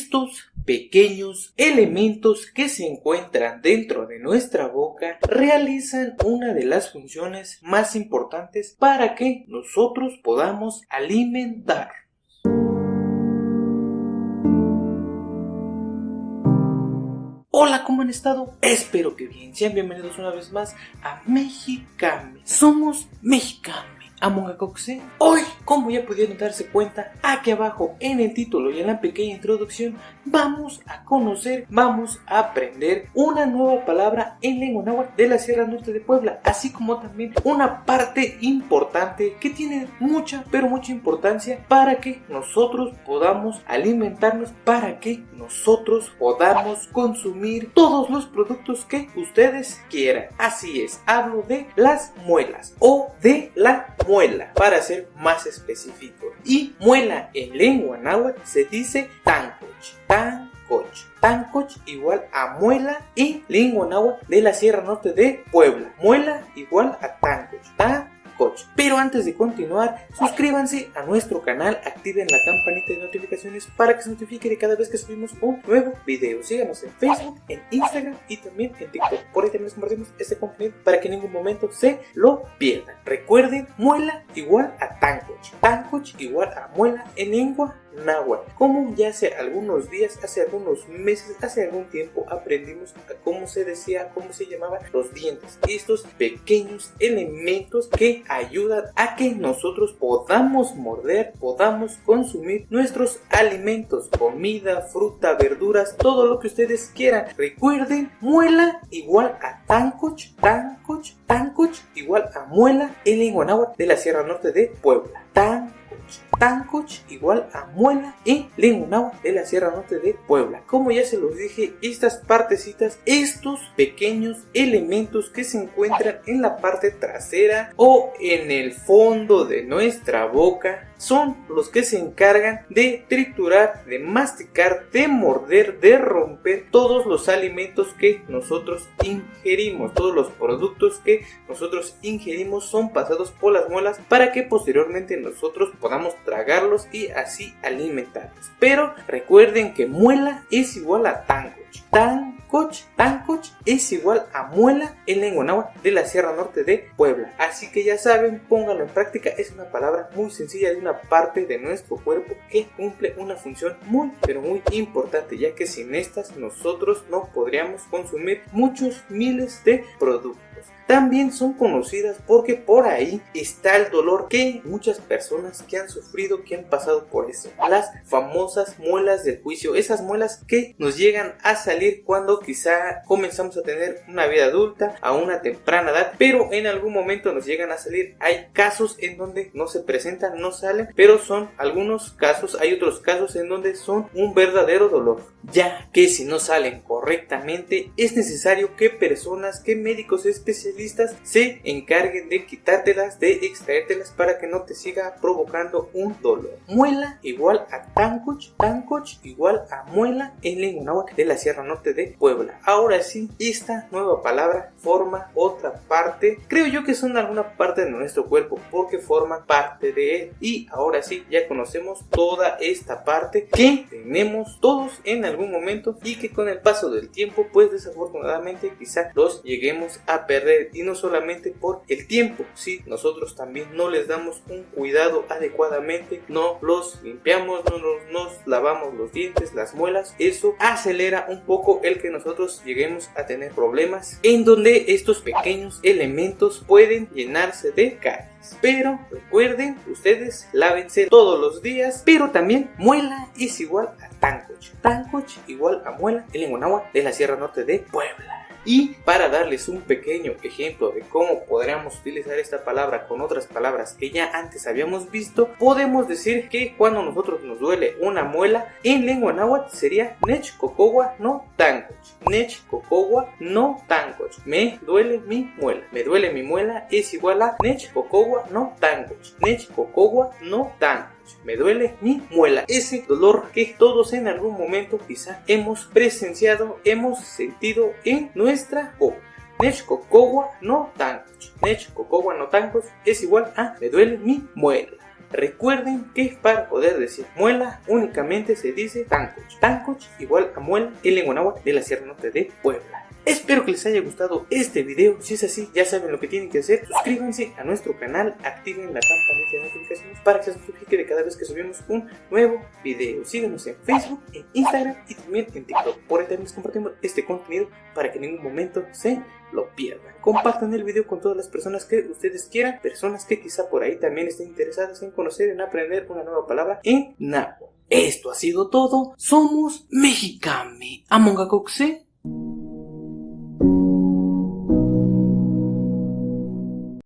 estos pequeños elementos que se encuentran dentro de nuestra boca realizan una de las funciones más importantes para que nosotros podamos alimentar. Hola, ¿cómo han estado? Espero que bien. Sean bienvenidos una vez más a Mexicame. Somos Mexicame. Amongacoxe. Hoy, como ya pudieron darse cuenta, aquí abajo en el título y en la pequeña introducción, vamos a aprender una nueva palabra en lengua náhuatl de la Sierra Norte de Puebla, así como también una parte importante que tiene mucha importancia para que nosotros podamos alimentarnos, para que nosotros podamos consumir todos los productos que ustedes quieran. Así es, hablo de las muelas o de la muela, para ser más específico. Y muela en lengua náhuatl se dice tancoch. Tancoch igual a muela en lengua náhuatl de la Sierra Norte de Puebla. Muela igual a tancoch. Pero antes de continuar, suscríbanse a nuestro canal, activen la campanita de notificaciones para que se notifique de cada vez que subimos un nuevo video. Síganos en Facebook, en Instagram y también en TikTok. Por ahí también les compartimos este contenido para que en ningún momento se lo pierdan. Recuerden, muela igual a tancoch igual a muela en lengua náhuatl. Como ya hace algunos días, hace algunos meses, hace algún tiempo aprendimos a cómo se decía, cómo se llamaban los dientes. Estos pequeños elementos que ayudan a que nosotros podamos morder, podamos consumir nuestros alimentos, comida, fruta, verduras, todo lo que ustedes quieran. Recuerden, muela igual a tancoch igual a muela en lengua náhuatl de la Sierra Norte de Puebla. Tancoch igual a muela en lengua náhuatl de la Sierra Norte de Puebla. Como ya se los dije, estas partecitas, estos pequeños elementos que se encuentran en la parte trasera o en el fondo de nuestra boca son los que se encargan de triturar, de masticar, de morder, de romper todos los alimentos que nosotros ingerimos. Todos los productos que nosotros ingerimos son pasados por las muelas para que posteriormente nosotros podamos tragarlos y así alimentarnos. Pero recuerden que muela es igual a tancoch. Tancoch es igual a muela en lengua náhuatl de la Sierra Norte de Puebla. Así que ya saben, pónganlo en práctica. Es una palabra muy sencilla de una parte de nuestro cuerpo que cumple una función muy importante, ya que sin estas nosotros no podríamos consumir muchos miles de productos. También son conocidas porque por ahí está el dolor que muchas personas que han sufrido, que han pasado por eso. Las famosas muelas del juicio, esas muelas que nos llegan a salir cuando quizá comenzamos a tener una vida adulta a una temprana edad, pero en algún momento nos llegan a salir. Hay casos en donde no se presentan, no salen, pero son algunos casos, hay otros casos en donde son un verdadero dolor, ya que si no salen correctamente es necesario que personas, que médicos especialistas se encarguen de quitártelas, de extraértelas para que no te siga provocando un dolor. Muela igual a tancoch igual a muela en lengua náhuatl de la Sierra Norte de Puebla. Ahora sí, esta nueva palabra forma otra parte, creo yo que son alguna parte de nuestro cuerpo porque forma parte de él. Y ahora sí, ya conocemos toda esta parte que tenemos todos en algún momento y que con el paso del tiempo pues desafortunadamente quizá los lleguemos a perder. Y no solamente por el tiempo, si nosotros también no les damos un cuidado adecuadamente, no los limpiamos, no nos lavamos los dientes, las muelas, eso acelera un poco el que nosotros lleguemos a tener problemas en donde estos pequeños elementos pueden llenarse de caries. Pero recuerden, ustedes lávense todos los días, pero también muela es igual a tancoch igual a muela en lengua náhuatl de la Sierra Norte de Puebla. Y para darles un pequeño ejemplo de cómo podríamos utilizar esta palabra con otras palabras que ya antes habíamos visto, podemos decir que cuando nosotros nos duele una muela, en lengua náhuatl sería nechcocowa no tancoch. Nechcocowa no tancoch. Me duele mi muela. Me duele mi muela es igual a nechcocowa no tancoch. Nechcocowa no tancoch. Me duele mi muela. Ese dolor que todos en algún momento quizá hemos presenciado, hemos sentido en nuestra boca. Nechcocowa no tancoch. Nechcocowa no tancoch es igual a me duele mi muela. recuerden que para poder decir muela únicamente se dice Tancoch. Tancoch igual a muela en lengua náhuatl de la Sierra Norte de Puebla. Espero que les haya gustado este video. Si es así, ya saben lo que tienen que hacer. Suscríbanse a nuestro canal, activen la campanita de notificaciones para que se notifique de cada vez que subimos un nuevo video. Síganos en Facebook, en Instagram y también en TikTok. Por ahí también les compartimos este contenido para que en ningún momento se lo pierdan. Compartan el video con todas las personas que ustedes quieran, personas que quizá por ahí también estén interesadas en conocer, en aprender una nueva palabra en náhuatl. Esto ha sido todo. Somos Mexicame. Amongacoxe.